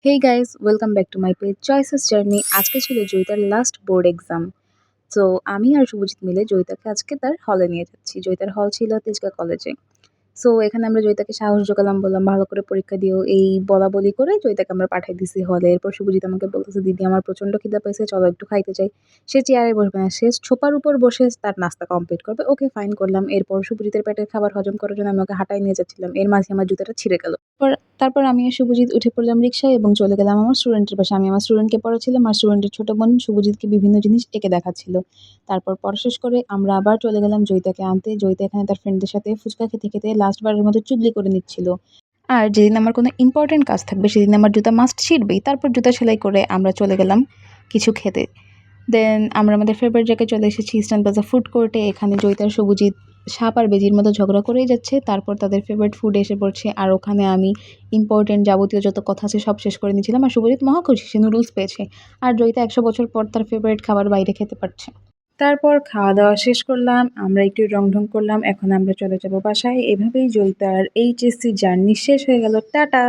Hey guys, welcome back to my page choices journey. আজকে ছিল জয়িতার last board exam. তো আমি আর শুভজিৎ মিলে জয়িতাকে আজকে তার হলে নিয়ে যাচ্ছি। জয়িতার হল ছিল তেজগাঁ কলেজে। সো এখানে আমরা জয়িতাকে সাহস জোগালাম, বললাম ভালো করে পরীক্ষা দিও, এই বলাবলি করে জয়িতাকে আমরা পাঠাই দিছি হলে। এরপর শুভজিৎ আমাকে বলতেছে, দিদি আমার প্রচণ্ড খিদা পেয়েছে, চলো একটু খাইতে যাই। সে চেয়ারে বসবে না, সে সোফার উপর বসে তার নাস্তা কমপ্লিট করবে। ওকে ফাইন করলাম। এরপর শুভজিতের পেটের খাবার হজম করার জন্য আমি ওকে হাঁটায় নিয়ে যাচ্ছিলাম, এর মাঝে আমার জুতাটা ছিঁড়ে গেল। তারপর আমি আর শুভজিৎ উঠে পড়লাম রিক্সায় এবং চলে গেলাম আমার স্টুডেন্টের বাসায়। আমি আমার স্টুডেন্টকে পড়াচ্ছিলাম আর স্টুডেন্টের ছোট বোন শুভজিৎকে বিভিন্ন জিনিস এঁকে দেখাচ্ছিল। তারপর পড়া শেষ করে আমরা আবার চলে গেলাম জয়িতাকে আনতে। জয়িতা এখানে তার ফ্রেন্ডদের সাথে ফুচকা খেতে খেতে লাস্ট বারের মতো চুগলি করে নিচ্ছিল। আর যেদিন আমার কোনো ইম্পর্টেন্ট কাজ থাকবে সেদিন আমার জুতা মাস্ট ছিঁড়বেই। তারপর জুতা সেলাই করে আমরা চলে গেলাম কিছু খেতে। দেন আমরা আমাদের ফেভারিট জায়গায় চলে এসেছি, ইস্টার্ন প্লাজা ফুড কোর্টে। এখানে জয়িতা আর শুভজিৎ সাপ আর বেজির মতো ঝগড়া করেই যাচ্ছে। তারপর তাদের ফেভারিট ফুড এসে পড়ছে আর ওখানে আমি ইম্পর্টেন্ট যাবতীয় যত কথা আছে সব শেষ করে নিয়েছিলাম। আর শুভজিৎ মহা খুশি, সে নুডলস পেয়েছে। আর জয়িতা 100 বছর পর তার ফেভারিট খাবার বাইরে খেতে পারছে। তারপর খাওয়া-দাওয়া শেষ করলাম, আমরা একটু রং-ঢং করলাম। এখন আমরা চলে যাব বাসায়। এভাবেই জয়িতার এইচএসসি জার্নি শেষ হয়ে গেল। টাটা!